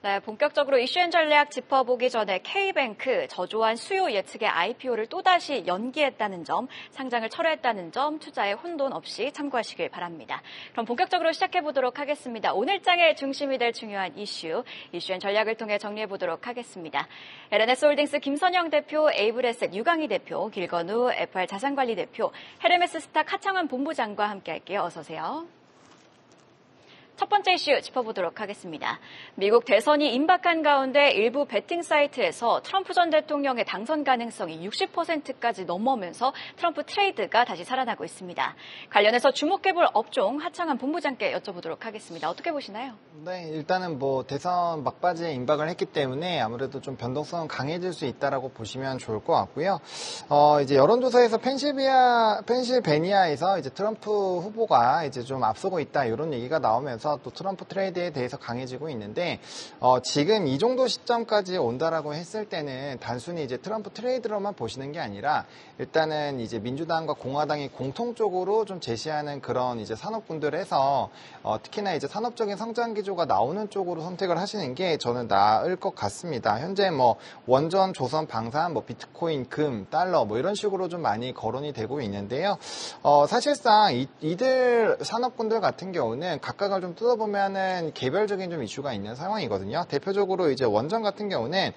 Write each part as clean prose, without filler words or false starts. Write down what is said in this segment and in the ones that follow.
네, 본격적으로 이슈앤 전략 짚어보기 전에 K뱅크 저조한 수요 예측의 IPO를 또다시 연기했다는 점, 상장을 철회했다는 점, 투자에 혼돈 없이 참고하시길 바랍니다. 그럼 본격적으로 시작해보도록 하겠습니다. 오늘 장의 중심이 될 중요한 이슈앤 전략을 통해 정리해보도록 하겠습니다. LNS홀딩스 김선영 대표, 에이블에셋 유강희 대표, 길건우 FR 자산관리 대표, 헤르메스 스탁 하창환 본부장과 함께할게요. 어서 오세요. 첫 번째 이슈 짚어보도록 하겠습니다. 미국 대선이 임박한 가운데 일부 베팅 사이트에서 트럼프 전 대통령의 당선 가능성이 60%까지 넘어오면서 트럼프 트레이드가 다시 살아나고 있습니다. 관련해서 주목해볼 업종 하창환 본부장께 여쭤보도록 하겠습니다. 어떻게 보시나요? 네, 일단은 대선 막바지에 임박을 했기 때문에 아무래도 좀 변동성은 강해질 수 있다라고 보시면 좋을 것 같고요. 이제 여론조사에서 펜실베니아에서 이제 트럼프 후보가 이제 좀 앞서고 있다 이런 얘기가 나오면서 또 트럼프 트레이드에 대해서 강해지고 있는데 지금 이 정도 시점까지 온다라고 했을 때는 단순히 이제 트럼프 트레이드로만 보시는 게 아니라 일단은 이제 민주당과 공화당이 공통적으로 좀 제시하는 그런 이제 산업군들에서 특히나 이제 산업적인 성장 기조가 나오는 쪽으로 선택을 하시는 게 저는 나을 것 같습니다. 현재 원전, 조선, 방산, 비트코인, 금, 달러 이런 식으로 좀 많이 거론이 되고 있는데요. 사실상 이들 산업군들 같은 경우는 각각을 좀 뜯어보면은 개별적인 좀 이슈가 있는 상황이거든요. 대표적으로 이제 원전 같은 경우는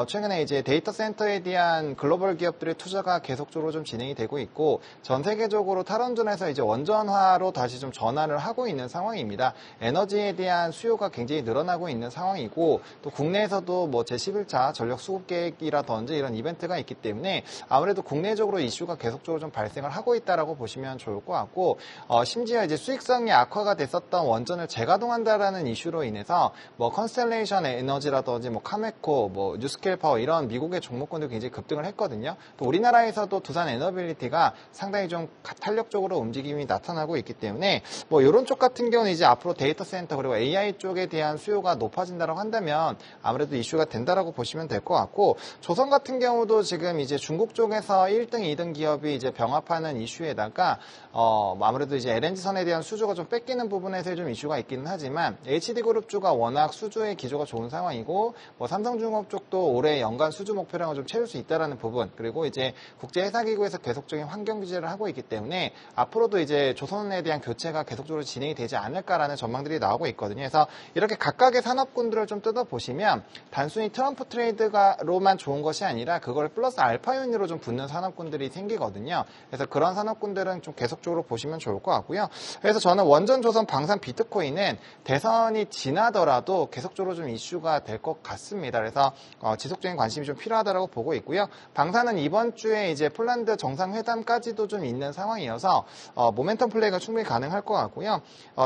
최근에 이제 데이터 센터에 대한 글로벌 기업들의 투자가 계속적으로 좀 진행이 되고 있고 전 세계적으로 탈원전에서 이제 원전화로 다시 좀 전환을 하고 있는 상황입니다. 에너지에 대한 수요가 굉장히 늘어나고 있는 상황이고 또 국내에서도 제11차 전력 수급 계획이라든지 이런 이벤트가 있기 때문에 아무래도 국내적으로 이슈가 계속적으로 좀 발생을 하고 있다라고 보시면 좋을 것 같고 심지어 이제 수익성이 악화가 됐었던 원전을 재가동한다라는 이슈로 인해서 컨스텔레이션 에너지라든지 카메코, 뉴스케일 파워 이런 미국의 종목군도 굉장히 급등을 했거든요. 또 우리나라에서도 두산 에너빌리티가 상당히 좀 탄력적으로 움직임이 나타나고 있기 때문에 이런 쪽 같은 경우는 이제 앞으로 데이터 센터 그리고 AI 쪽에 대한 수요가 높아진다고 한다면 아무래도 이슈가 된다라고 보시면 될 것 같고 조선 같은 경우도 지금 이제 중국 쪽에서 1등, 2등 기업이 이제 병합하는 이슈에다가 아무래도 이제 LNG선에 대한 수주가 좀 뺏기는 부분에서 좀 이슈가 있기는 하지만 HD그룹주가 워낙 수주의 기조가 좋은 상황이고 삼성중공업 쪽도 올해 연간 수주 목표량을 좀 채울 수 있다라는 부분 그리고 이제 국제회사기구에서 계속적인 환경 규제를 하고 있기 때문에 앞으로도 이제 조선에 대한 교체가 계속적으로 진행이 되지 않을까라는 전망들이 나오고 있거든요. 그래서 이렇게 각각의 산업군들을 좀 뜯어보시면 단순히 트럼프 트레이드로만 좋은 것이 아니라 그걸 플러스 알파 요인으로 좀 붙는 산업군들이 생기거든요. 그래서 그런 산업군들은 좀 계속적으로 보시면 좋을 것 같고요. 그래서 저는 원전, 조선, 방산, 비트코인은 대선이 지나더라도 계속적으로 좀 이슈가 될 것 같습니다. 그래서 지속적인 관심이 좀 필요하다고 보고 있고요. 방산은 이번 주에 이제 폴란드 정상회담까지도 좀 있는 상황이어서 모멘텀 플레이가 충분히 가능할 것 같고요.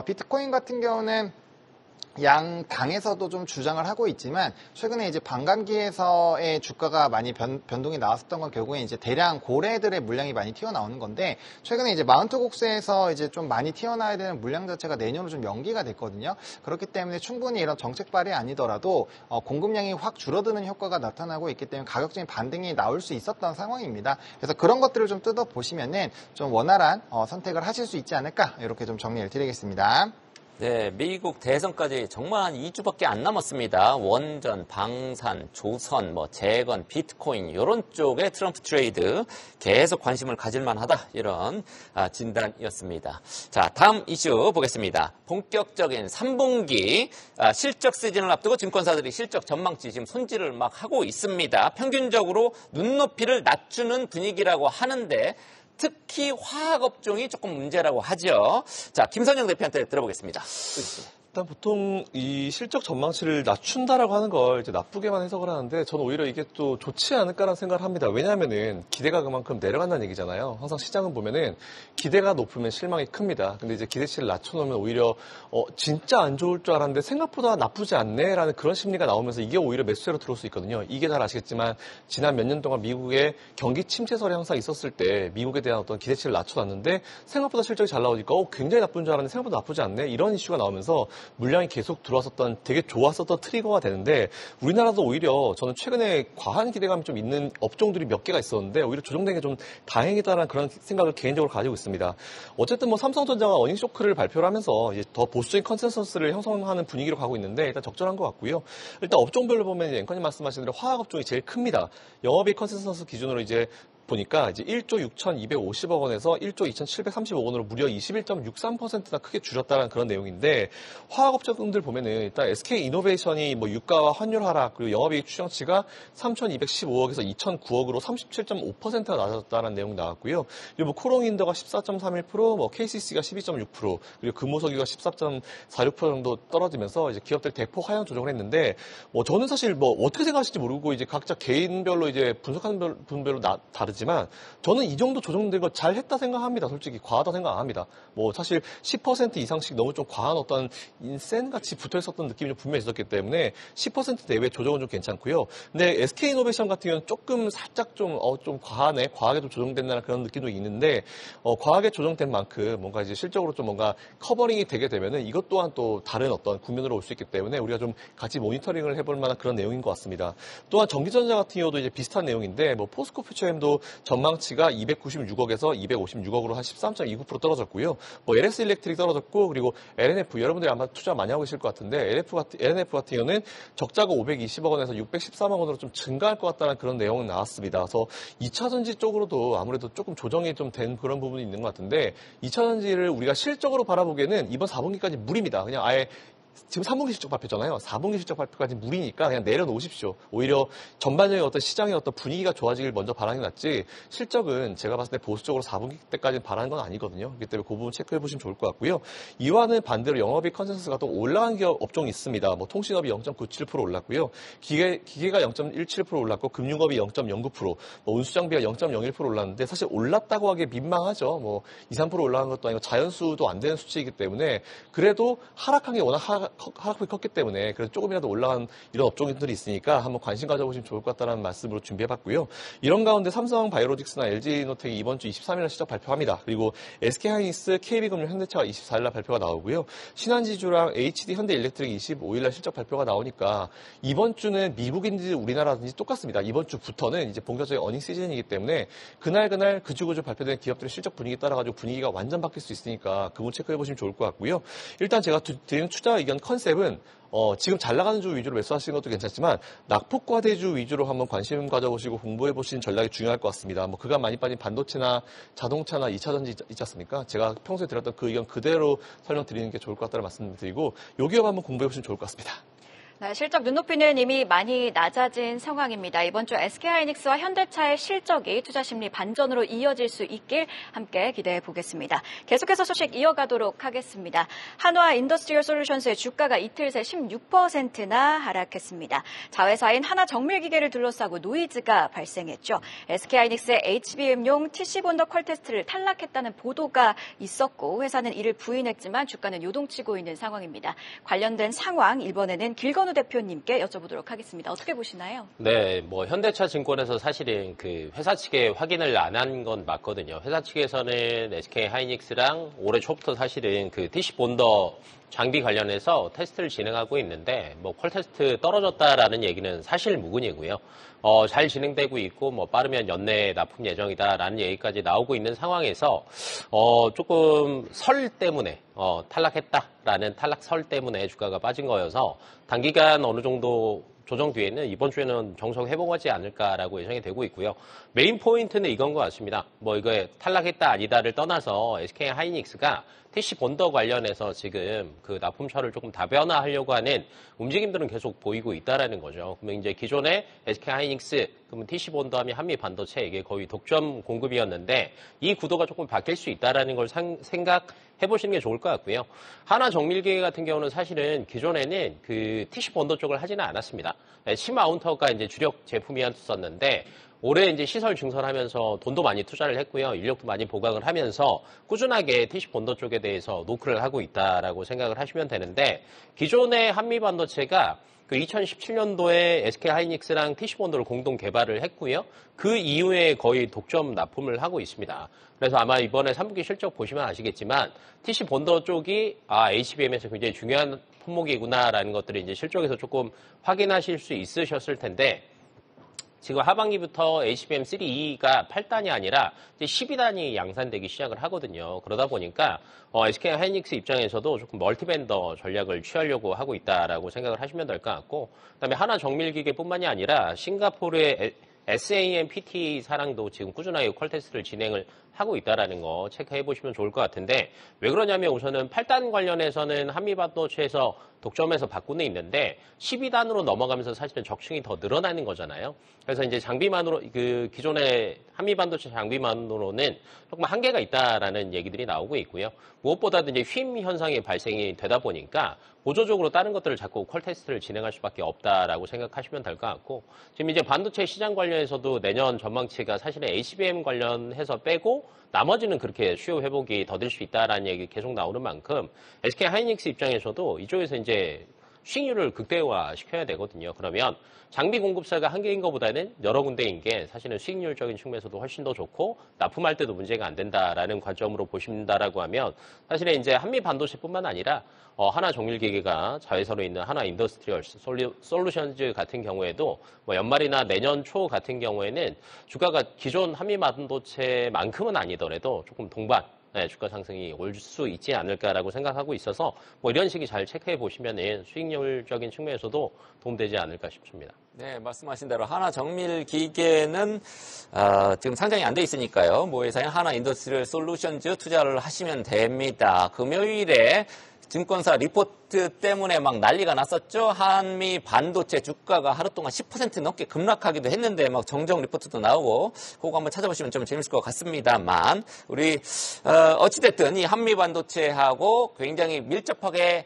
비트코인 같은 경우는 양 당에서도 좀 주장을 하고 있지만 최근에 이제 반감기에서의 주가가 많이 변동이 나왔었던 건 결국에 이제 대량 고래들의 물량이 많이 튀어나오는 건데 최근에 이제 마운트 곡스에서 이제 좀 많이 튀어나와야 되는 물량 자체가 내년으로 좀 연기가 됐거든요. 그렇기 때문에 충분히 이런 정책 발이 아니더라도 공급량이 확 줄어드는 효과가 나타나고 있기 때문에 가격적인 반등이 나올 수 있었던 상황입니다. 그래서 그런 것들을 좀 뜯어보시면은 좀 원활한 선택을 하실 수 있지 않을까 이렇게 좀 정리를 드리겠습니다. 네, 미국 대선까지 정말 한 2주밖에 안 남았습니다. 원전, 방산, 조선, 재건, 비트코인 이런 쪽에 트럼프 트레이드 계속 관심을 가질만 하다 이런 진단이었습니다. 자, 다음 이슈 보겠습니다. 본격적인 3분기 실적 시즌을 앞두고 증권사들이 실적 전망치 지금 손질을 막 하고 있습니다. 평균적으로 눈높이를 낮추는 분위기라고 하는데 특히 화학업종이 조금 문제라고 하죠. 자, 김선영 대표한테 들어보겠습니다. 일단 보통 이 실적 전망치를 낮춘다라고 하는 걸 이제 나쁘게만 해석을 하는데 저는 오히려 이게 또 좋지 않을까라는 생각을 합니다. 왜냐하면은 기대가 그만큼 내려간다는 얘기잖아요. 항상 시장은 보면은 기대가 높으면 실망이 큽니다. 근데 이제 기대치를 낮춰놓으면 오히려 진짜 안 좋을 줄 알았는데 생각보다 나쁘지 않네라는 그런 심리가 나오면서 이게 오히려 매수세로 들어올 수 있거든요. 이게 잘 아시겠지만 지난 몇 년 동안 미국의 경기 침체설이 항상 있었을 때 미국에 대한 어떤 기대치를 낮춰놨는데 생각보다 실적이 잘 나오니까 굉장히 나쁜 줄 알았는데 생각보다 나쁘지 않네 이런 이슈가 나오면서 물량이 계속 들어왔었던 되게 좋았었던 트리거가 되는데 우리나라도 오히려 저는 최근에 과한 기대감이 좀 있는 업종들이 몇 개가 있었는데 오히려 조정된 게 좀 다행이다라는 그런 생각을 개인적으로 가지고 있습니다. 어쨌든 뭐 삼성전자가 어닝 쇼크를 발표를 하면서 이제 더 보수적인 컨센서스를 형성하는 분위기로 가고 있는데 일단 적절한 것 같고요. 일단 업종별로 보면 이제 앵커님 말씀하신 대로 화학 업종이 제일 큽니다. 영업이익 컨센서스 기준으로 이제 보니까 이제 1조 6,250억 원에서 1조 2,735억 원으로 무려 21.63%나 크게 줄였다는 그런 내용인데 화학업종들 보면은 일단 SK 이노베이션이 뭐 유가와 환율 하락 그리고 영업이익 추정치가 3,215억에서 2,009억으로 37.5%가 낮아졌다는 내용이 나왔고요. 그리고 뭐 코롱인더가 14.31%, 뭐 KCC가 12.6%, 그리고 금호석유가 14.46% 정도 떨어지면서 이제 기업들 대폭 하향 조정을 했는데 뭐 저는 사실 뭐 어떻게 생각하실지 모르고 이제 각자 개인별로 이제 분석하는 분별로 다르지만 저는 이 정도 조정된 거 잘 했다 생각합니다. 솔직히 과하다 생각 안 합니다. 뭐 사실 10% 이상씩 너무 좀 과한 어떤 인센 같이 붙어 있었던 느낌이 좀 분명히 있었기 때문에 10% 내외 조정은 좀 괜찮고요. 근데 SK이노베이션 같은 경우는 조금 살짝 좀 과하네, 과하게 좀 조정된다는 그런 느낌도 있는데 과하게 조정된 만큼 뭔가 이제 실적으로 좀 뭔가 커버링이 되게 되면은 이것 또한 또 다른 어떤 국면으로 올 수 있기 때문에 우리가 좀 같이 모니터링을 해볼 만한 그런 내용인 것 같습니다. 또한 전기전자 같은 경우도 이제 비슷한 내용인데 뭐 포스코 퓨처엠도 전망치가 296억에서 256억으로 한 13.29% 떨어졌고요. 뭐 LS 일렉트릭 떨어졌고 그리고 LNF 여러분들이 아마 투자 많이 하고 계실 것 같은데 LNF 같은 경우는 적자가 520억 원에서 613억 원으로 좀 증가할 것 같다는 그런 내용은 나왔습니다. 그래서 2차전지 쪽으로도 아무래도 조금 조정이 좀 된 그런 부분이 있는 것 같은데 2차전지를 우리가 실적으로 바라보기에는 이번 4분기까지 무리입니다. 그냥 아예 지금 3분기 실적 발표잖아요. 4분기 실적 발표까지 무리니까 그냥 내려놓으십시오. 오히려 전반적인 어떤 시장의 어떤 분위기가 좋아지길 먼저 바라는 게 낫지 실적은 제가 봤을 때 보수적으로 4분기 때까지 바라는 건 아니거든요. 그렇기 때문에 그 부분 체크해 보시면 좋을 것 같고요. 이와는 반대로 영업이익 컨센서스가 또 올라간 기업 업종이 있습니다. 뭐 통신업이 0.97% 올랐고요. 기계가 0.17% 올랐고 금융업이 0.09%, 뭐 운수장비가 0.01% 올랐는데 사실 올랐다고 하기에 민망하죠. 뭐 2, 3% 올라간 것도 아니고 자연수도 안 되는 수치이기 때문에 그래도 하락한 게 워낙 하락폭이 컸기 때문에 그래서 조금이라도 올라간 이런 업종들이 있으니까 한번 관심 가져보시면 좋을 것 같다는 말씀으로 준비해봤고요. 이런 가운데 삼성바이오로직스나 LG노텍이 이번 주 23일날 실적 발표합니다. 그리고 SK하이닉스, KB금융, 현대차가 24일날 발표가 나오고요. 신한지주랑 HD 현대일렉트릭이 25일날 실적 발표가 나오니까 이번 주는 미국인지 우리나라든지 똑같습니다. 이번 주부터는 이제 본격적인 어닝 시즌이기 때문에 그날 그주그주 발표된 기업들의 실적 분위기에 따라가지고 분위기가 완전 바뀔 수 있으니까 그거 체크해보시면 좋을 것 같고요. 일단 제가 드리는 투자 의견 컨셉은 지금 잘 나가는 주 위주로 매수하시는 것도 괜찮지만 낙폭과대주 위주로 한번 관심 가져보시고 공부해보시는 전략이 중요할 것 같습니다. 뭐 그간 많이 빠진 반도체나 자동차나 2차전지 있지 않습니까? 제가 평소에 드렸던 그 의견 그대로 설명드리는 게 좋을 것 같다는 말씀을 드리고 요 기업 한번 공부해보시면 좋을 것 같습니다. 네, 실적 눈높이는 이미 많이 낮아진 상황입니다. 이번 주 SK하이닉스와 현대차의 실적이 투자 심리 반전으로 이어질 수 있길 함께 기대해 보겠습니다. 계속해서 소식 이어가도록 하겠습니다. 한화 인더스트리얼 솔루션스의 주가가 이틀 새 16%나 하락했습니다. 자회사인 하나정밀기계를 둘러싸고 노이즈가 발생했죠. SK하이닉스의 HBM용 TC 본더 퀄 테스트를 탈락했다는 보도가 있었고 회사는 이를 부인했지만 주가는 요동치고 있는 상황입니다. 관련된 상황 이번에는 길건우 대표님께 여쭤보도록 하겠습니다. 어떻게 보시나요? 네, 뭐 현대차 증권에서 사실은 그 회사 측에 확인을 안 한 건 맞거든요. 회사 측에서는 SK 하이닉스랑 올해 초부터 사실은 그 TC 본더 장비 관련해서 테스트를 진행하고 있는데 뭐 퀄 테스트 떨어졌다라는 얘기는 사실 무근이고요. 잘 진행되고 있고 뭐 빠르면 연내에 납품 예정이다라는 얘기까지 나오고 있는 상황에서 조금 설 때문에 탈락했다라는 탈락설 때문에 주가가 빠진 거여서 단기간 어느 정도 조정 뒤에는 이번 주에는 정석 회복하지 않을까라고 예상이 되고 있고요. 메인 포인트는 이건 것 같습니다. 뭐 이거 탈락했다 아니다를 떠나서 SK 하이닉스가 TC 본더 관련해서 지금 그 납품처를 조금 다변화하려고 하는 움직임들은 계속 보이고 있다라는 거죠. 그러면 이제 기존에 SK 하이닉스, 그러면 TC 본더 하면 한미 반도체 이게 거의 독점 공급이었는데 이 구도가 조금 바뀔 수 있다라는 걸 생각해 보시는 게 좋을 것 같고요. 하나 정밀기계 같은 경우는 사실은 기존에는 그 TC 본더 쪽을 하지는 않았습니다. 시마운터가 이제 주력 제품이었었는데 올해 이제 시설 증설하면서 돈도 많이 투자를 했고요. 인력도 많이 보강을 하면서 꾸준하게 TC 본더 쪽에 대해서 노크를 하고 있다라고 생각을 하시면 되는데 기존의 한미 반도체가 그 2017년도에 SK 하이닉스랑 TC 본더를 공동 개발을 했고요. 그 이후에 거의 독점 납품을 하고 있습니다. 그래서 아마 이번에 3분기 실적 보시면 아시겠지만 TC 본더 쪽이 HBM에서 굉장히 중요한 품목이구나라는 것들을 이제 실적에서 조금 확인하실 수 있으셨을 텐데, 지금 하반기부터 HBM3E가 8단이 아니라 이제 12단이 양산되기 시작을 하거든요. 그러다 보니까 SK 하이닉스 입장에서도 조금 멀티벤더 전략을 취하려고 하고 있다라고 생각을 하시면 될 것 같고, 그다음에 하나 정밀기계뿐만이 아니라 싱가포르의 SAMPT 사랑도 지금 꾸준하게 퀄 테스트를 진행을 하고 있다라는 거 체크해 보시면 좋을 것 같은데, 왜 그러냐면 우선은 8단 관련해서는 한미반도체에서 독점해서 바꾸는 있는데 12단으로 넘어가면서 사실은 적층이 더 늘어나는 거잖아요. 그래서 이제 장비만으로 그 기존의 한미반도체 장비만으로는 조금 한계가 있다라는 얘기들이 나오고 있고요. 무엇보다도 이제 휨 현상이 발생이 되다 보니까 보조적으로 다른 것들을 자꾸 퀄 테스트를 진행할 수밖에 없다라고 생각하시면 될 것 같고, 지금 이제 반도체 시장 관련해서도 내년 전망치가 사실은 HBM 관련해서 빼고 나머지는 그렇게 수요 회복이 더딜 수 있다라는 얘기 계속 나오는 만큼 SK 하이닉스 입장에서도 이쪽에서 이제 수익률을 극대화 시켜야 되거든요. 그러면 장비 공급사가 한 개인 것보다는 여러 군데인 게 사실은 수익률적인 측면에서도 훨씬 더 좋고 납품할 때도 문제가 안 된다라는 관점으로 보신다라고 하면, 사실은 이제 한미 반도체뿐만 아니라 하나 정밀기계가 자회사로 있는 하나 인더스트리얼 솔루션즈 같은 경우에도 뭐 연말이나 내년 초 같은 경우에는 주가가 기존 한미 반도체만큼은 아니더라도 조금 동반 주가 상승이 올 수 있지 않을까라고 생각하고 있어서 뭐 이런 식이 잘 체크해 보시면은 수익률적인 측면에서도 도움되지 않을까 싶습니다. 네, 말씀하신 대로 하나 정밀기계는 지금 상장이 안 돼 있으니까요. 모회사인 하나 인더스트리얼 솔루션즈 투자를 하시면 됩니다. 금요일에 증권사 리포트 때문에 막 난리가 났었죠. 한미 반도체 주가가 하루 동안 10% 넘게 급락하기도 했는데 막 정정 리포트도 나오고, 그거 한번 찾아보시면 좀 재밌을 것 같습니다만, 우리 어찌됐든 이 한미 반도체하고 굉장히 밀접하게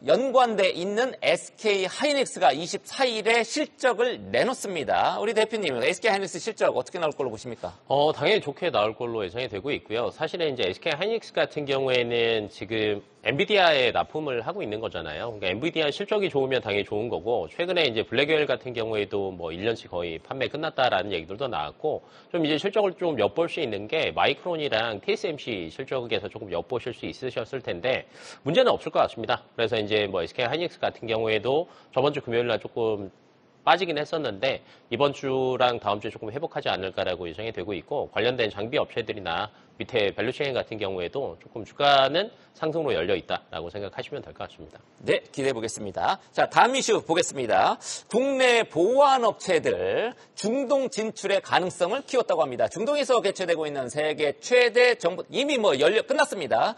연관돼 있는 SK 하이닉스가 24일에 실적을 내놓습니다. 우리 대표님, SK 하이닉스 실적 어떻게 나올 걸로 보십니까? 당연히 좋게 나올 걸로 예상이 되고 있고요. 사실은 이제 SK 하이닉스 같은 경우에는 지금 엔비디아에 납품을 하고 있는 거잖아요. 그러니까 엔비디아 실적이 좋으면 당연히 좋은 거고, 최근에 이제 블랙웰 같은 경우에도 뭐 1년치 거의 판매 끝났다라는 얘기들도 나왔고, 좀 이제 실적을 좀 엿볼 수 있는 게 마이크론이랑 TSMC 실적에서 조금 엿보실 수 있으셨을 텐데 문제는 없을 것 같습니다. 그래서 이제 뭐 SK 하이닉스 같은 경우에도 저번 주 금요일 날 조금 빠지긴 했었는데 이번 주랑 다음 주에 조금 회복하지 않을까라고 예상이 되고 있고, 관련된 장비 업체들이나 밑에 밸류체인 같은 경우에도 조금 주가는 상승으로 열려 있다라고 생각하시면 될 것 같습니다. 네, 기대해 보겠습니다. 자, 다음 이슈 보겠습니다. 국내 보안업체들 중동 진출의 가능성을 키웠다고 합니다. 중동에서 개최되고 있는 세계 최대 정보, 이미 뭐 끝났습니다.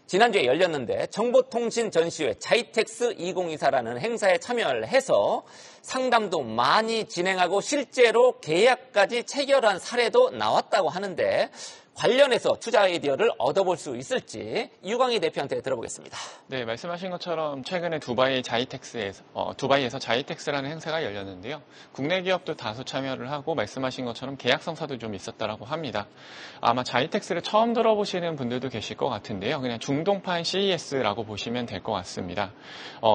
지난주에 열렸는데 정보통신 전시회 자이텍스 2024라는 행사에 참여를 해서 상담도 많이 진행하고 실제로 계약까지 체결한 사례도 나왔다고 하는데, 관련해서 투자 아이디어를 얻어볼 수 있을지 유광희 대표한테 들어보겠습니다. 네, 말씀하신 것처럼 최근에 두바이에서 자이텍스라는 행사가 열렸는데요. 국내 기업도 다수 참여를 하고 말씀하신 것처럼 계약 성사도 좀 있었다라고 합니다. 아마 자이텍스를 처음 들어보시는 분들도 계실 것 같은데요. 그냥 중동판 CES라고 보시면 될 것 같습니다.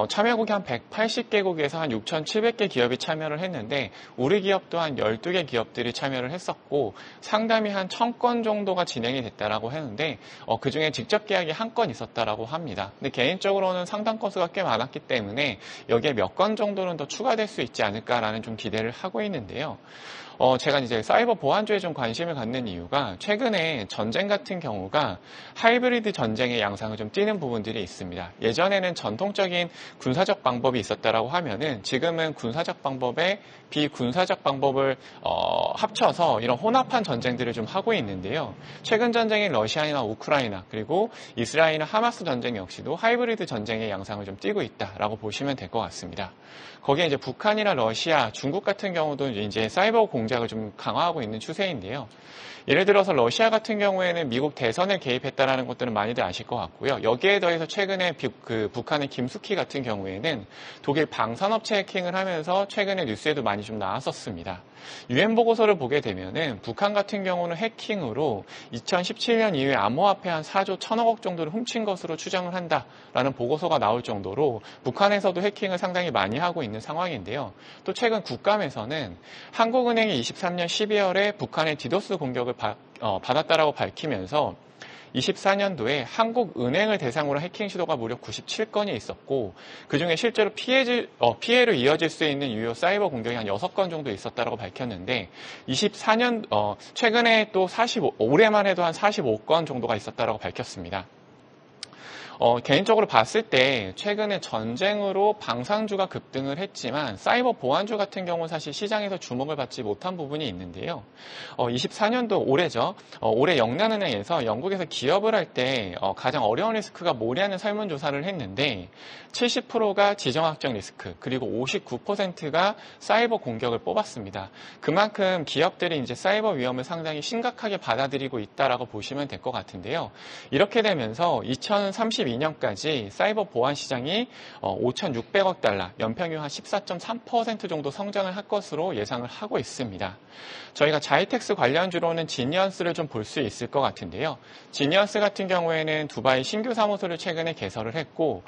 참여국이 한 180개국에서 한 6,700개 기업이 참여를 했는데 우리 기업도 한 12개 기업들이 참여를 했었고, 상담이 한 1,000건 정도 가 진행이 됐다라고 했는데 그중에 직접 계약이 한 건 있었다라고 합니다. 근데 개인적으로는 상담 건수가 꽤 많았기 때문에 여기에 몇 건 정도는 더 추가될 수 있지 않을까라는 좀 기대를 하고 있는데요. 제가 이제 사이버 보안주에 좀 관심을 갖는 이유가, 최근에 전쟁 같은 경우가 하이브리드 전쟁의 양상을 좀 띠는 부분들이 있습니다. 예전에는 전통적인 군사적 방법이 있었다라고 하면은 지금은 군사적 방법에 비군사적 방법을 합쳐서 이런 혼합한 전쟁들을 좀 하고 있는데요. 최근 전쟁인 러시아나 우크라이나 그리고 이스라엘이나 하마스 전쟁 역시도 하이브리드 전쟁의 양상을 좀 띠고 있다라고 보시면 될 것 같습니다. 거기에 이제 북한이나 러시아, 중국 같은 경우도 이제 사이버 공작을 좀 강화하고 있는 추세인데요. 예를 들어서 러시아 같은 경우에는 미국 대선에 개입했다라는 것들은 많이들 아실 것 같고요. 여기에 더해서 최근에 북한의 김숙희 같은 경우에는 독일 방산업체 해킹을 하면서 최근에 뉴스에도 많이 좀 나왔었습니다. UN 보고서를 보게 되면은 북한 같은 경우는 해킹으로 2017년 이후에 암호화폐 한 4조 1,000억 정도를 훔친 것으로 추정을 한다라는 보고서가 나올 정도로 북한에서도 해킹을 상당히 많이 하고 있는 상황인데요. 또 최근 국감에서는 한국은행이 23년 12월에 북한의 디도스 공격을 받았다라고 밝히면서 24년도에 한국은행을 대상으로 해킹 시도가 무려 97건이 있었고 그중에 실제로 피해로 이어질 수 있는 유효 사이버 공격이 한 6건 정도 있었다고 밝혔는데 24년 최근에 또 올해만 해도 한 45건 정도가 있었다고 밝혔습니다. 개인적으로 봤을 때 최근에 전쟁으로 방산주가 급등을 했지만 사이버 보안주 같은 경우는 사실 시장에서 주목을 받지 못한 부분이 있는데요. 24년도 올해죠. 올해 영란은행에서 영국에서 기업을 할 때 가장 어려운 리스크가 뭐냐는 설문조사를 했는데 70%가 지정학적 리스크 그리고 59%가 사이버 공격을 뽑았습니다. 그만큼 기업들이 이제 사이버 위험을 상당히 심각하게 받아들이고 있다라고 보시면 될 것 같은데요. 이렇게 되면서 2032년까지 사이버 보안 시장이 5,600억 달러, 연평균 한 14.3% 정도 성장을 할 것으로 예상을 하고 있습니다. 저희가 자이텍스 관련주로는 지니언스를 좀 볼 수 있을 것 같은데요. 지니언스 같은 경우에는 두바이 신규 사무소를 최근에 개설을 했고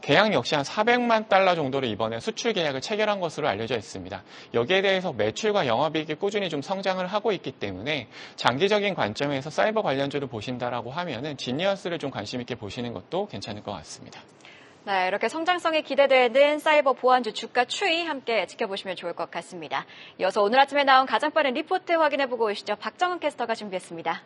계약 역시 한 400만 달러 정도로 이번에 수출 계약을 체결한 것으로 알려져 있습니다. 여기에 대해서 매출과 영업이익이 꾸준히 좀 성장을 하고 있기 때문에 장기적인 관점에서 사이버 관련주를 보신다라고 하면은 지니언스를 좀 관심 있게 보시는 것도 괜찮을 것 같습니다. 네, 이렇게 성장성이 기대되는 사이버 보안주 주가 추이 함께 지켜보시면 좋을 것 같습니다. 이어서 오늘 아침에 나온 가장 빠른 리포트 확인해보고 오시죠. 박정은 캐스터가 준비했습니다.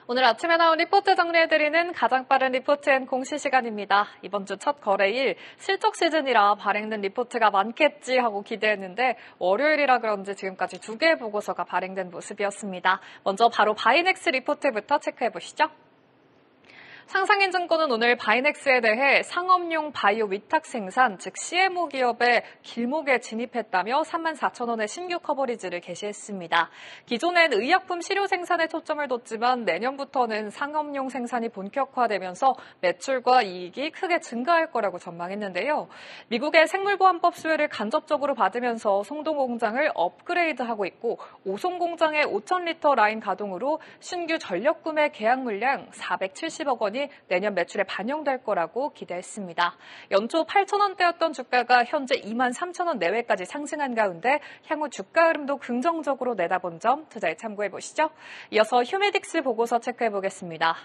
오늘 아침에 나온 리포트 정리해드리는 가장 빠른 리포트엔 공시 시간입니다. 이번 주 첫 거래일 실적 시즌이라 발행된 리포트가 많겠지 하고 기대했는데 월요일이라 그런지 지금까지 2개의 보고서가 발행된 모습이었습니다. 먼저 바로 바이넥스 리포트부터 체크해보시죠. 상상인증권은 오늘 바이넥스에 대해 상업용 바이오 위탁 생산, 즉 CMO 기업의 길목에 진입했다며 34,000원의 신규 커버리지를 게시했습니다. 기존엔 의약품 시료 생산에 초점을 뒀지만 내년부터는 상업용 생산이 본격화되면서 매출과 이익이 크게 증가할 거라고 전망했는데요. 미국의 생물보안법 수혜를 간접적으로 받으면서 송도 공장을 업그레이드하고 있고 오송 공장의 5,000리터 라인 가동으로 신규 전력 구매 계약 물량 470억 원이 내년 매출에 반영될 거라고 기대했습니다. 연초 8,000원대였던 주가가 현재 23,000원 내외까지 상승한 가운데 향후 주가 흐름도 긍정적으로 내다본 점 투자에 참고해 보시죠. 이어서 휴메딕스 보고서 체크해 보겠습니다.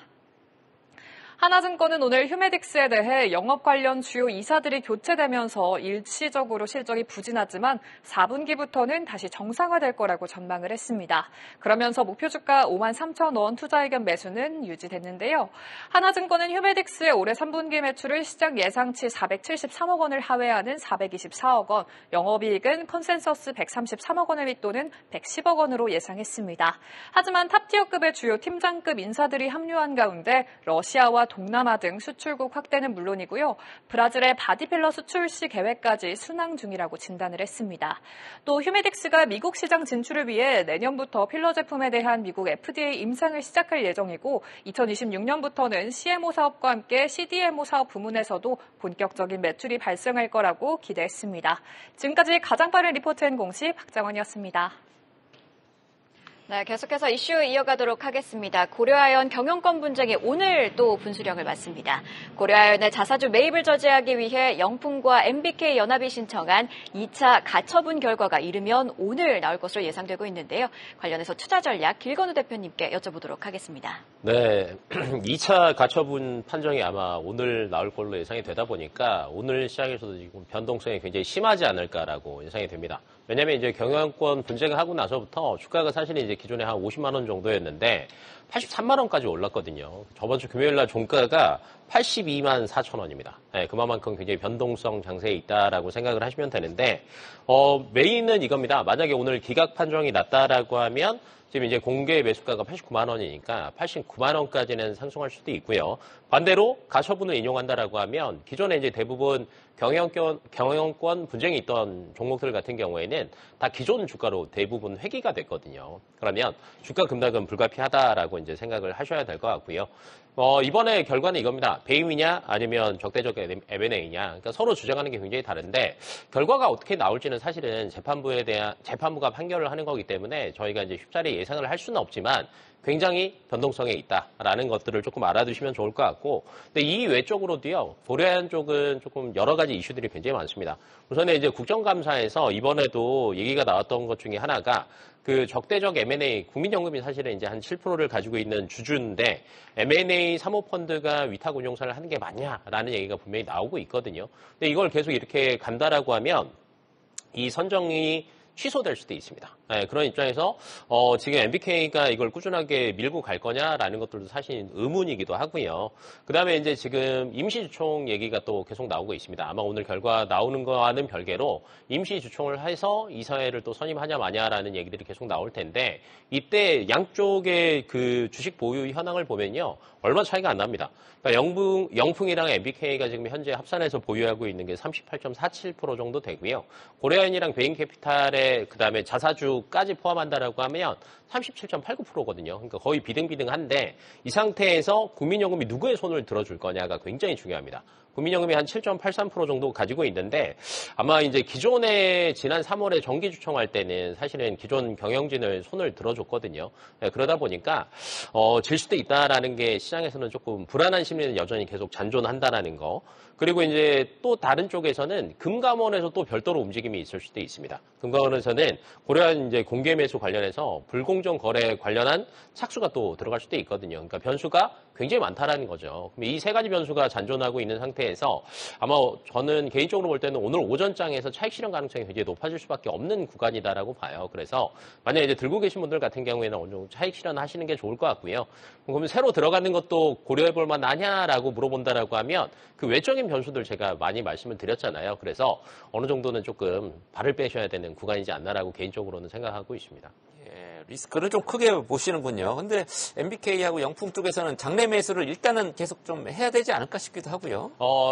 하나증권은 오늘 휴메딕스에 대해 영업 관련 주요 이사들이 교체되면서 일시적으로 실적이 부진하지만 4분기부터는 다시 정상화될 거라고 전망을 했습니다. 그러면서 목표 주가 53,000원 투자 의견 매수는 유지됐는데요. 하나증권은 휴메딕스의 올해 3분기 매출을 시장 예상치 473억 원을 하회하는 424억 원, 영업이익은 컨센서스 133억 원을 윗도는 110억 원으로 예상했습니다. 하지만 탑티어급의 주요 팀장급 인사들이 합류한 가운데 러시아와 동남아 등 수출국 확대는 물론이고요. 브라질의 바디필러 수출 시 계획까지 순항 중이라고 진단을 했습니다. 또 휴메딕스가 미국 시장 진출을 위해 내년부터 필러 제품에 대한 미국 FDA 임상을 시작할 예정이고 2026년부터는 CMO 사업과 함께 CDMO 사업 부문에서도 본격적인 매출이 발생할 거라고 기대했습니다. 지금까지 가장 빠른 리포트엔 공시 박정원이었습니다. 네, 계속해서 이슈 이어가도록 하겠습니다. 고려아연 경영권 분쟁이 오늘 또 분수령을 맞습니다. 고려아연의 자사주 매입을 저지하기 위해 영풍과 MBK 연합이 신청한 2차 가처분 결과가 이르면 오늘 나올 것으로 예상되고 있는데요. 관련해서 투자 전략 길건우 대표님께 여쭤보도록 하겠습니다. 네, 2차 가처분 판정이 아마 오늘 나올 걸로 예상이 되다 보니까 오늘 시장에서도 지금 변동성이 굉장히 심하지 않을까라고 예상이 됩니다. 왜냐하면 이제 경영권 분쟁을 하고 나서부터 주가가 사실 이제 기존에 한 50만 원 정도였는데 83만 원까지 올랐거든요. 저번 주 금요일 날 종가가 82만 4천 원입니다. 네, 그만큼 굉장히 변동성 장세에 있다라고 생각을 하시면 되는데 메인은 이겁니다. 만약에 오늘 기각 판정이 났다라고 하면 지금 이제 공개 매수가가 89만 원이니까 89만 원까지는 상승할 수도 있고요. 반대로 가처분을 인용한다라고 하면 기존에 이제 대부분 경영권 분쟁이 있던 종목들 같은 경우에는 다 기존 주가로 대부분 회귀가 됐거든요. 그러면 주가 급락은 불가피하다라고 이제 생각을 하셔야 될 것 같고요. 이번에 결과는 이겁니다. 배임이냐 아니면 적대적 M&A냐. 그러니까 서로 주장하는 게 굉장히 다른데 결과가 어떻게 나올지는 사실은 재판부가 판결을 하는 거기 때문에 저희가 이제 쉽사리 예상을 할 수는 없지만 굉장히 변동성에 있다라는 것들을 조금 알아두시면 좋을 것 같고, 근데 이 외적으로도요, 고려아연 쪽은 조금 여러 가지 이슈들이 굉장히 많습니다. 우선은 이제 국정감사에서 이번에도 얘기가 나왔던 것 중에 하나가 그 적대적 M&A, 국민연금이 사실은 이제 한 7%를 가지고 있는 주주인데 M&A 사모펀드가 위탁운용사를 하는 게 맞냐라는 얘기가 분명히 나오고 있거든요. 근데 이걸 계속 이렇게 간다라고 하면 이 선정이 취소될 수도 있습니다. 네, 그런 입장에서 지금 MBK가 이걸 꾸준하게 밀고 갈 거냐라는 것들도 사실 의문이기도 하고요. 그다음에 이제 지금 임시주총 얘기가 또 계속 나오고 있습니다. 아마 오늘 결과 나오는 거와는 별개로 임시주총을 해서 이사회를 또 선임하냐 마냐라는 얘기들이 계속 나올 텐데 이때 양쪽의 그 주식 보유 현황을 보면요. 얼마 차이가 안 납니다. 그러니까 영풍이랑 MBK가 지금 현재 합산해서 보유하고 있는 게 38.47% 정도 되고요. 고려아연이랑 베인캐피탈의 그다음에 자사주까지 포함한다라고 하면 37.89%거든요. 그러니까 거의 비등비등한데 이 상태에서 국민연금이 누구의 손을 들어줄 거냐가 굉장히 중요합니다. 국민연금이 한 7.83% 정도 가지고 있는데 아마 이제 기존에 지난 3월에 정기주총할 때는 사실은 기존 경영진을 손을 들어줬거든요. 네, 그러다 보니까 질 수도 있다라는 게 시장에서는 조금 불안한 심리는 여전히 계속 잔존한다라는 거. 그리고 이제 또 다른 쪽에서는 금감원에서 또 별도로 움직임이 있을 수도 있습니다. 금감원에서는 고려한 이제 공개 매수 관련해서 불공정 거래 관련한 착수가 또 들어갈 수도 있거든요. 그러니까 변수가 굉장히 많다라는 거죠. 이 세 가지 변수가 잔존하고 있는 상태에서 아마 저는 개인적으로 볼 때는 오늘 오전장에서 차익 실현 가능성이 굉장히 높아질 수밖에 없는 구간이다라고 봐요. 그래서 만약에 이제 들고 계신 분들 같은 경우에는 어느 정도 차익 실현하시는 게 좋을 것 같고요. 그러면 새로 들어가는 것도 고려해 볼 만하냐라고 물어본다라고 하면 그 외적인 변수들 제가 많이 말씀을 드렸잖아요. 그래서 어느 정도는 조금 발을 빼셔야 되는 구간이지 않나라고 개인적으로는 생각하고 있습니다. 예, 리스크를 좀 크게 보시는군요. 근데 MBK하고 영풍 쪽에서는 장내 매수를 일단은 계속 좀 해야 되지 않을까 싶기도 하고요.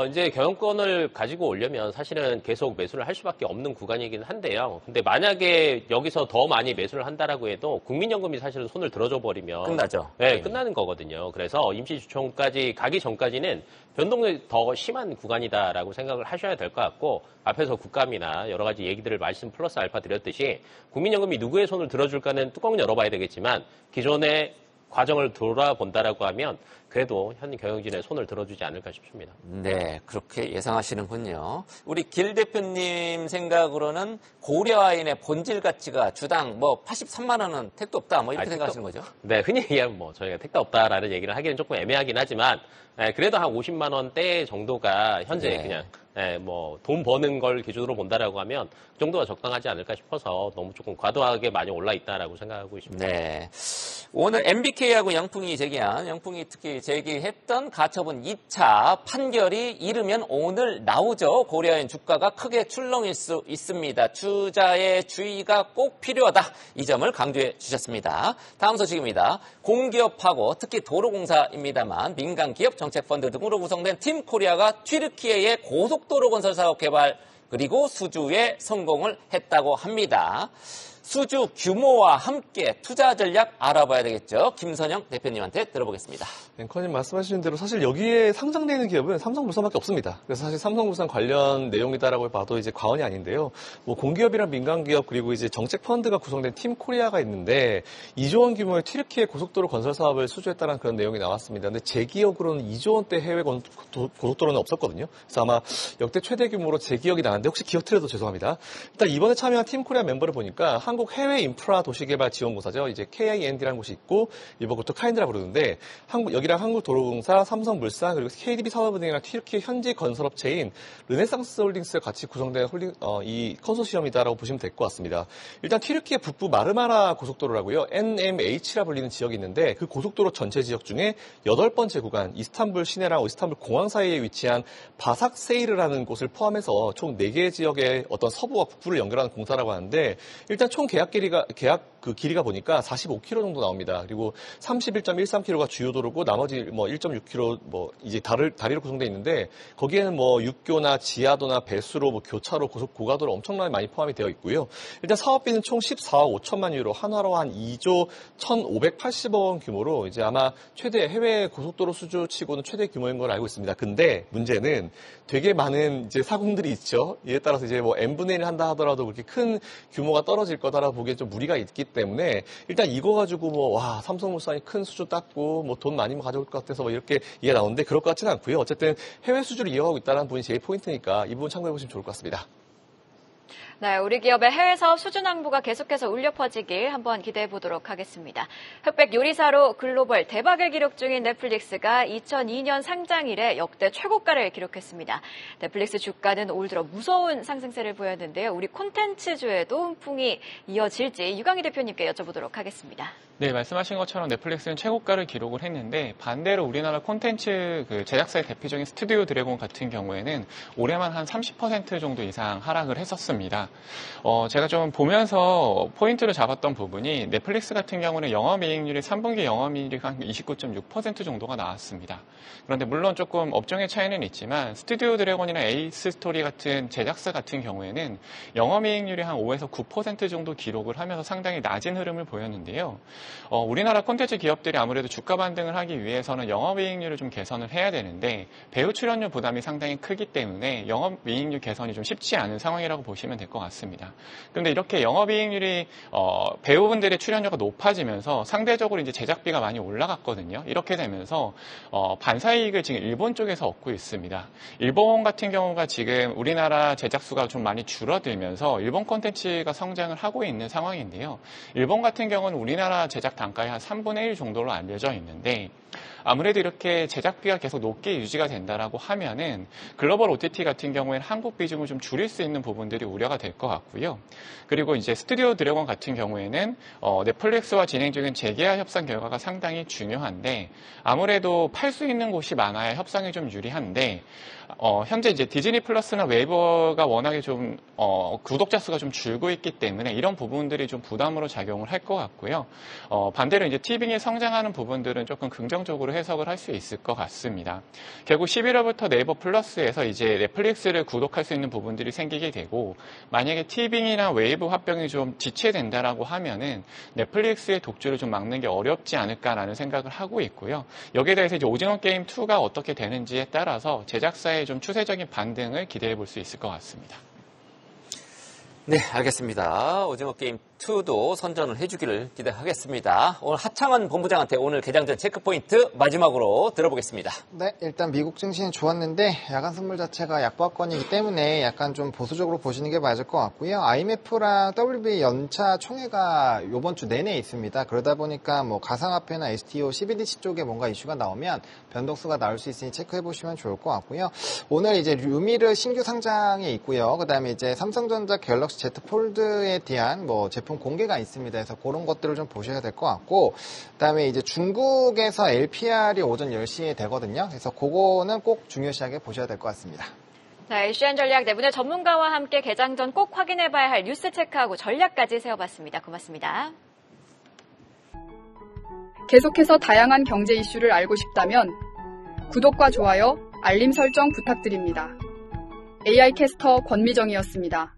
이제 경영권을 가지고 오려면 사실은 계속 매수를 할 수밖에 없는 구간이긴 한데요. 근데 만약에 여기서 더 많이 매수를 한다라고 해도 국민연금이 사실은 손을 들어줘 버리면 끝나죠. 네, 끝나는 거거든요. 그래서 임시주총까지 가기 전까지는 변동이 더 심한 구간이다라고 생각을 하셔야 될 것 같고 앞에서 국감이나 여러 가지 얘기들을 말씀 플러스 알파 드렸듯이 국민연금이 누구의 손을 들어줄까는 뚜껑 열어봐야 되겠지만 기존의 과정을 돌아본다라고 하면 그래도 현 경영진의 손을 들어주지 않을까 싶습니다. 네, 그렇게 예상하시는군요. 우리 길 대표님 생각으로는 고려아연의 본질 가치가 주당 뭐 83만 원은 택도 없다 뭐 이렇게 생각하시는 거죠? 네, 흔히 얘기하면 뭐 저희가 택도 없다라는 얘기를 하기는 조금 애매하긴 하지만 그래도 한 50만 원대 정도가 현재 네. 그냥 뭐 돈 버는 걸 기준으로 본다라고 하면 그 정도가 적당하지 않을까 싶어서 너무 조금 과도하게 많이 올라 있다라고 생각하고 있습니다. 네. 오늘 MBK하고 영풍이 특히 제기했던 가처분 2차 판결이 이르면 오늘 나오죠. 고려아연 주가가 크게 출렁일 수 있습니다. 투자의 주의가 꼭 필요하다. 이 점을 강조해 주셨습니다. 다음 소식입니다. 공기업하고 특히 도로공사입니다만 민간기업 정책펀드 등으로 구성된 팀코리아가 튀르키예의 고속도로 건설 사업 개발 그리고 수주에 성공을 했다고 합니다. 수주 규모와 함께 투자 전략 알아봐야 되겠죠. 김선영 대표님한테 들어보겠습니다. 앵커님 말씀하신 대로 사실 여기에 상장되어 있는 기업은 삼성물산밖에 없습니다. 그래서 사실 삼성물산 관련 내용이다라고 봐도 이제 과언이 아닌데요. 뭐 공기업이랑 민간기업 그리고 이제 정책펀드가 구성된 팀 코리아가 있는데 2조 원 규모의 튀르키예 고속도로 건설 사업을 수주했다는 그런 내용이 나왔습니다. 근데 제 기억으로는 2조 원대 해외 고속도로는 없었거든요. 그래서 아마 역대 최대 규모로 제 기억이 나는데 혹시 기억 틀려도 죄송합니다. 일단 이번에 참여한 팀 코리아 멤버를 보니까 한국 해외 인프라 도시개발 지원공사죠. 이제 KIND라는 곳이 있고 일본 것도 카인드라 부르는데 여기랑 한국도로공사, 삼성물산 그리고 KDB 산업은행이랑 튀르키예 현지 건설업체인 르네상스 홀딩스가 같이 구성된 이 컨소시엄이다라고 보시면 될 것 같습니다. 일단 튀르키예 북부 마르마라 고속도로라고요. NMH라 불리는 지역이 있는데 그 고속도로 전체 지역 중에 8번째 구간 이스탄불 시내랑 이스탄불 공항 사이에 위치한 바삭세이르라는 곳을 포함해서 총 4개 지역의 어떤 서부와 북부를 연결하는 공사라고 하는데 일단 총 계약 길이가 보니까 45km 정도 나옵니다. 그리고 31.13km가 주요 도로고 나머지 뭐 1.6km 뭐 이제 다리로 구성되어 있는데 거기에는 뭐 육교나 지하도나 배수로, 뭐 교차로, 고가도로 엄청나게 많이 포함이 되어 있고요. 일단 사업비는 총 14억 5천만 유로, 한화로 한 2조 1,580억 원 규모로 이제 아마 최대 해외 고속도로 수주치고는 최대 규모인 걸 알고 있습니다. 근데 문제는 되게 많은 이제 사공들이 있죠. 이에 따라서 이제 뭐 n분의 1 한다 하더라도 그렇게 큰 규모가 떨어질 거다라고 보기엔 좀 무리가 있기 때문에 일단 이거 가지고 뭐 삼성물산이 큰 수주 땄고 뭐 돈 많이 가져올 것 같아서 뭐 이렇게 이해 나오는데 그럴 것 같지는 않고요. 어쨌든 해외 수주를 이어가고 있다는 부분이 제일 포인트니까 이 부분 참고해 보시면 좋을 것 같습니다. 네, 우리 기업의 해외 사업 수준 항보가 계속해서 울려 퍼지길 한번 기대해 보도록 하겠습니다. 흑백 요리사로 글로벌 대박을 기록 중인 넷플릭스가 2002년 상장 이래 역대 최고가를 기록했습니다. 넷플릭스 주가는 올 들어 무서운 상승세를 보였는데요. 우리 콘텐츠주에도 훈풍이 이어질지 유강희 대표님께 여쭤보도록 하겠습니다. 네, 말씀하신 것처럼 넷플릭스는 최고가를 기록을 했는데 반대로 우리나라 콘텐츠 제작사의 대표적인 스튜디오 드래곤 같은 경우에는 올해만 한 30% 정도 이상 하락을 했었습니다. 제가 좀 보면서 포인트를 잡았던 부분이 넷플릭스 같은 경우는 영업이익률이 3분기 영업이익률이 한 29.6% 정도가 나왔습니다. 그런데 물론 조금 업종의 차이는 있지만 스튜디오 드래곤이나 에이스 스토리 같은 제작사 같은 경우에는 영업이익률이 한 5에서 9% 정도 기록을 하면서 상당히 낮은 흐름을 보였는데요. 우리나라 콘텐츠 기업들이 아무래도 주가 반등을 하기 위해서는 영업이익률을 좀 개선을 해야 되는데 배우 출연료 부담이 상당히 크기 때문에 영업이익률 개선이 좀 쉽지 않은 상황이라고 보시면 될 것 같습니다. 그런데 이렇게 영업이익률이 배우분들의 출연료가 높아지면서 상대적으로 이제 제작비가 많이 올라갔거든요. 이렇게 되면서 반사이익을 지금 일본 쪽에서 얻고 있습니다. 일본 같은 경우가 지금 우리나라 제작수가 좀 많이 줄어들면서 일본 콘텐츠가 성장을 하고 있는 상황인데요. 일본 같은 경우는 우리나라 제작 단가의 한 3분의 1 정도로 알려져 있는데 아무래도 이렇게 제작비가 계속 높게 유지가 된다라고 하면은 글로벌 OTT 같은 경우에는 한국 비중을 좀 줄일 수 있는 부분들이 우려가 될 것 같고요. 그리고 이제 스튜디오 드래곤 같은 경우에는 넷플릭스와 진행 중인 재계약 협상 결과가 상당히 중요한데 아무래도 팔 수 있는 곳이 많아야 협상이 좀 유리한데 현재 이제 디즈니 플러스나 웨이버가 워낙에 좀 구독자 수가 좀 줄고 있기 때문에 이런 부분들이 좀 부담으로 작용을 할 것 같고요. 반대로 이제 티빙이 성장하는 부분들은 조금 긍정적으로 해석을 할 수 있을 것 같습니다. 결국 11월부터 네이버 플러스에서 이제 넷플릭스를 구독할 수 있는 부분들이 생기게 되고 만약에 티빙이나 웨이브 합병이 좀 지체된다라고 하면은 넷플릭스의 독주를 좀 막는 게 어렵지 않을까라는 생각을 하고 있고요. 여기에 대해서 이제 오징어 게임 2가 어떻게 되는지에 따라서 제작사의 좀 추세적인 반등을 기대해 볼 수 있을 것 같습니다. 네, 알겠습니다. 오징어 게임 2도 선전을 해주기를 기대하겠습니다. 오늘 하창원 본부장한테 오늘 개장 전 체크포인트 마지막으로 들어보겠습니다. 네, 일단 미국 증시는 좋았는데 야간 선물 자체가 약보합권이기 때문에 약간 좀 보수적으로 보시는 게 맞을 것 같고요. IMF랑 WB 연차 총회가 이번 주 내내 있습니다. 그러다 보니까 뭐 가상화폐나 STO, CBDC 쪽에 뭔가 이슈가 나오면 변동수가 나올 수 있으니 체크해 보시면 좋을 것 같고요. 오늘 이제 루미르 신규 상장에 있고요. 그다음에 이제 삼성전자 갤럭시 Z 폴드에 대한 뭐 제품 공개가 있습니다. 그래서 그런 것들을 좀 보셔야 될 것 같고, 그다음에 이제 중국에서 LPR이 오전 10시에 되거든요. 그래서 그거는 꼭 중요시하게 보셔야 될 것 같습니다. 자, LCN 전략 네 분의 전문가와 함께 개장 전 꼭 확인해봐야 할 뉴스 체크하고 전략까지 세워봤습니다. 고맙습니다. 계속해서 다양한 경제 이슈를 알고 싶다면 구독과 좋아요, 알림 설정 부탁드립니다. AI 캐스터 권미정이었습니다.